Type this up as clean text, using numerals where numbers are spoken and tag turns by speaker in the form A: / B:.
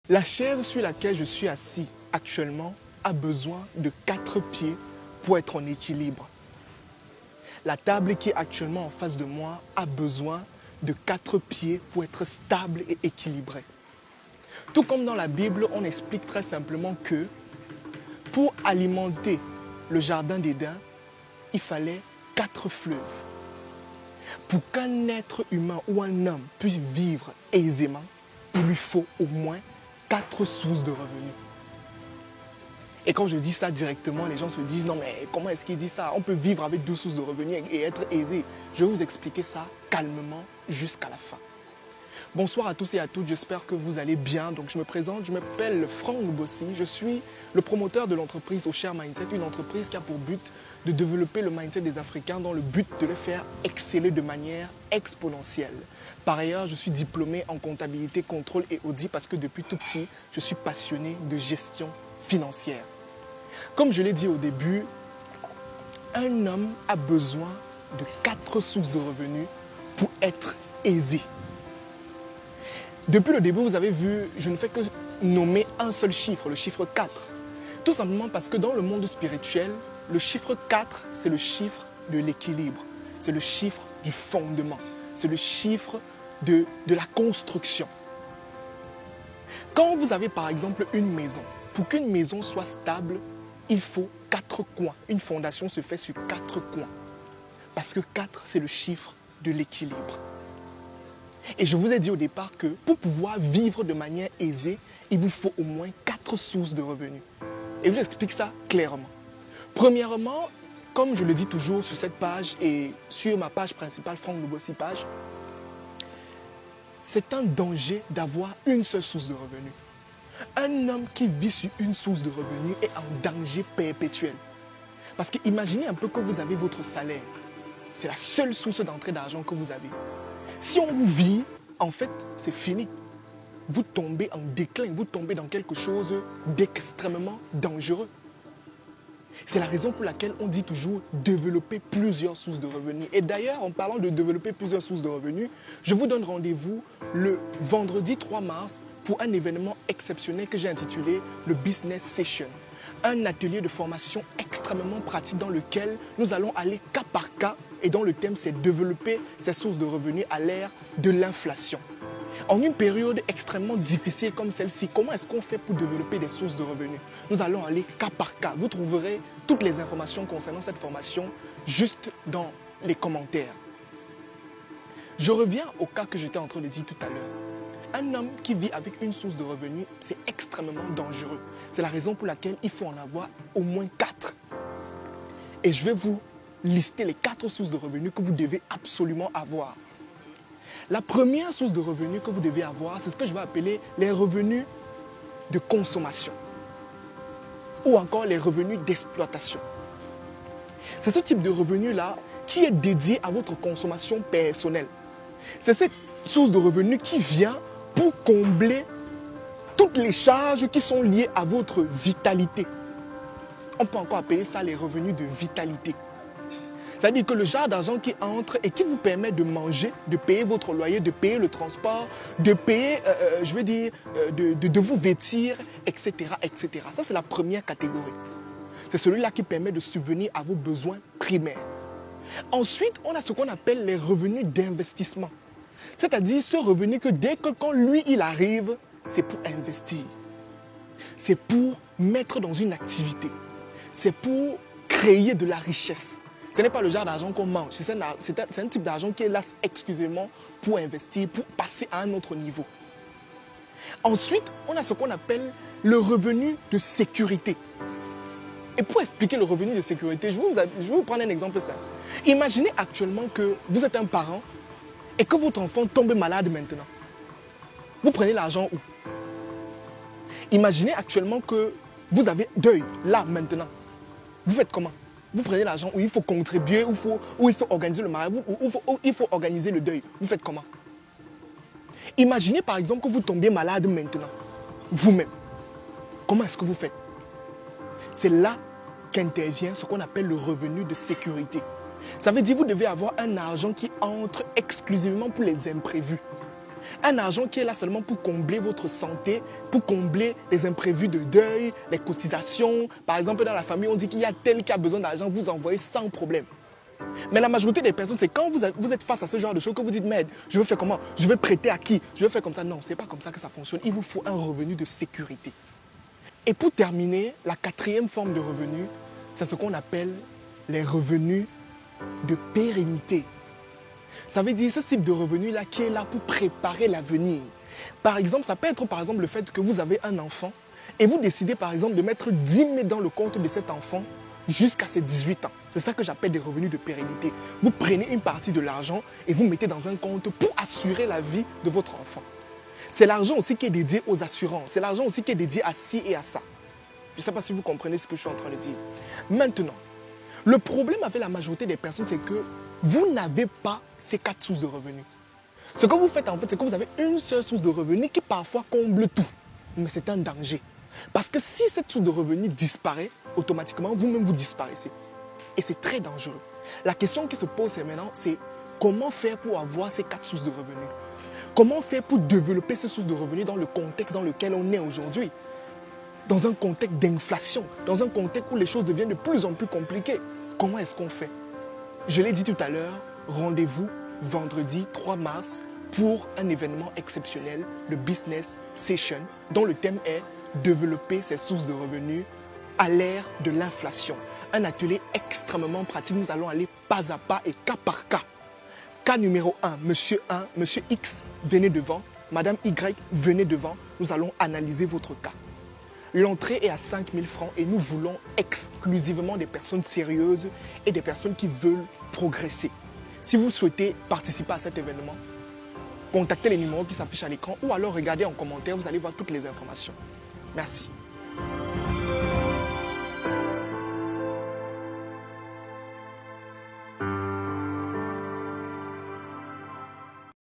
A: La chaise sur laquelle je suis assis actuellement a besoin de 4 pieds pour être en équilibre. La table qui est actuellement en face de moi a besoin de 4 pieds pour être stable et équilibrée. Tout comme dans la Bible, on explique très simplement que pour alimenter le jardin d'Éden, il fallait 4 fleuves. Pour qu'un être humain ou un homme puisse vivre aisément, il lui faut au moins 4 sources de revenus. Et quand je dis ça directement, les gens se disent « Non mais comment est-ce qu'il dit ça? On peut vivre avec 2 sources de revenus et être aisé. » Je vais vous expliquer ça calmement jusqu'à la fin. Bonsoir à tous et à toutes, j'espère que vous allez bien. Donc je me présente, je m'appelle Franck Ngoubossi, je suis le promoteur de l'entreprise Osher Mindset, une entreprise qui a pour but de développer le mindset des Africains dans le but de les faire exceller de manière exponentielle. Par ailleurs, je suis diplômé en comptabilité, contrôle et audit parce que depuis tout petit, je suis passionné de gestion financière. Comme je l'ai dit au début, un homme a besoin de 4 sources de revenus pour être aisé. Depuis le début, vous avez vu, je ne fais que nommer un seul chiffre, le chiffre 4. Tout simplement parce que dans le monde spirituel, le chiffre 4, c'est le chiffre de l'équilibre. C'est le chiffre du fondement. C'est le chiffre de la construction. Quand vous avez par exemple une maison, pour qu'une maison soit stable, il faut 4 coins. Une fondation se fait sur 4 coins. Parce que 4, c'est le chiffre de l'équilibre. Et je vous ai dit au départ que pour pouvoir vivre de manière aisée, il vous faut au moins 4 sources de revenus. Et je vous explique ça clairement. Premièrement, comme je le dis toujours sur cette page et sur ma page principale, Franck Ngoubossi page, c'est un danger d'avoir une seule source de revenus. Un homme qui vit sur une source de revenus est en danger perpétuel. Parce que imaginez un peu que vous avez votre salaire. C'est la seule source d'entrée d'argent que vous avez. Si on vous vit, en fait, c'est fini. Vous tombez en déclin, vous tombez dans quelque chose d'extrêmement dangereux. C'est la raison pour laquelle on dit toujours développer plusieurs sources de revenus. Et d'ailleurs, en parlant de développer plusieurs sources de revenus, je vous donne rendez-vous le vendredi 3 mars pour un événement exceptionnel que j'ai intitulé le Business Session. Un atelier de formation extrêmement pratique dans lequel nous allons aller cas par cas et dont le thème c'est développer ces sources de revenus à l'ère de l'inflation. En une période extrêmement difficile comme celle-ci, comment est-ce qu'on fait pour développer des sources de revenus? Nous allons aller cas par cas. Vous trouverez toutes les informations concernant cette formation juste dans les commentaires. Je reviens au cas que j'étais en train de dire tout à l'heure. Un homme qui vit avec une source de revenus, c'est extrêmement dangereux. C'est la raison pour laquelle il faut en avoir au moins 4. Et je vais vous lister les 4 sources de revenus que vous devez absolument avoir. La première source de revenus que vous devez avoir, c'est ce que je vais appeler les revenus de consommation ou encore les revenus d'exploitation. C'est ce type de revenu-là qui est dédié à votre consommation personnelle. C'est cette source de revenus qui vient pour combler toutes les charges qui sont liées à votre vitalité. On peut encore appeler ça les revenus de vitalité. C'est-à-dire que le genre d'argent qui entre et qui vous permet de manger, de payer votre loyer, de payer le transport, de payer, de vous vêtir, etc., etc. Ça, c'est la première catégorie. C'est celui-là qui permet de subvenir à vos besoins primaires. Ensuite, on a ce qu'on appelle les revenus d'investissement. C'est-à-dire ce revenu que dès que quand lui, il arrive, c'est pour investir. C'est pour mettre dans une activité. C'est pour créer de la richesse. Ce n'est pas le genre d'argent qu'on mange. C'est un type d'argent qui est là exclusivement pour investir, pour passer à un autre niveau. Ensuite, on a ce qu'on appelle le revenu de sécurité. Et pour expliquer le revenu de sécurité, je vais vous prendre un exemple simple. Imaginez actuellement que vous êtes un parent et que votre enfant tombe malade maintenant. Vous prenez l'argent où? Imaginez actuellement que vous avez deuil, là, maintenant. Vous faites comment? Vous prenez l'argent où il faut contribuer, où il faut organiser le mariage, où il faut organiser le deuil. Vous faites comment? Imaginez par exemple que vous tombiez malade maintenant, vous-même. Comment est-ce que vous faites? C'est là qu'intervient ce qu'on appelle le revenu de sécurité. Ça veut dire que vous devez avoir un argent qui entre exclusivement pour les imprévus. Un argent qui est là seulement pour combler votre santé, pour combler les imprévus de deuil, les cotisations. Par exemple, dans la famille, on dit qu'il y a tel qui a besoin d'argent, vous envoyez sans problème. Mais la majorité des personnes, c'est quand vous êtes face à ce genre de choses que vous dites, mais je veux faire comment? Je veux prêter à qui? Je veux faire comme ça. Non, ce n'est pas comme ça que ça fonctionne. Il vous faut un revenu de sécurité. Et pour terminer, la quatrième forme de revenu, c'est ce qu'on appelle les revenus de pérennité. Ça veut dire ce type de revenu-là qui est là pour préparer l'avenir. Par exemple, ça peut être par exemple le fait que vous avez un enfant et vous décidez par exemple de mettre 10 000 dans le compte de cet enfant jusqu'à ses 18 ans. C'est ça que j'appelle des revenus de pérennité. Vous prenez une partie de l'argent et vous mettez dans un compte pour assurer la vie de votre enfant. C'est l'argent aussi qui est dédié aux assurances. C'est l'argent aussi qui est dédié à ci et à ça. Je ne sais pas si vous comprenez ce que je suis en train de dire. Maintenant, le problème avec la majorité des personnes, c'est que vous n'avez pas ces 4 sources de revenus. Ce que vous faites en fait, c'est que vous avez une seule source de revenus qui parfois comble tout. Mais c'est un danger. Parce que si cette source de revenus disparaît, automatiquement, vous-même vous disparaissez. Et c'est très dangereux. La question qui se pose maintenant, c'est comment faire pour avoir ces 4 sources de revenus? Comment faire pour développer ces sources de revenus dans le contexte dans lequel on est aujourd'hui? Dans un contexte d'inflation, dans un contexte où les choses deviennent de plus en plus compliquées. Comment est-ce qu'on fait? Je l'ai dit tout à l'heure, rendez-vous vendredi 3 mars pour un événement exceptionnel, le Business Session, dont le thème est développer ses sources de revenus à l'ère de l'inflation. Un atelier extrêmement pratique. Nous allons aller pas à pas et cas par cas. Cas numéro 1, monsieur X, venez devant. Madame Y, venez devant. Nous allons analyser votre cas. L'entrée est à 5 000 francs et nous voulons exclusivement des personnes sérieuses et des personnes qui veulent progresser. Si vous souhaitez participer à cet événement, contactez les numéros qui s'affichent à l'écran ou alors regardez en commentaire, vous allez voir toutes les informations. Merci.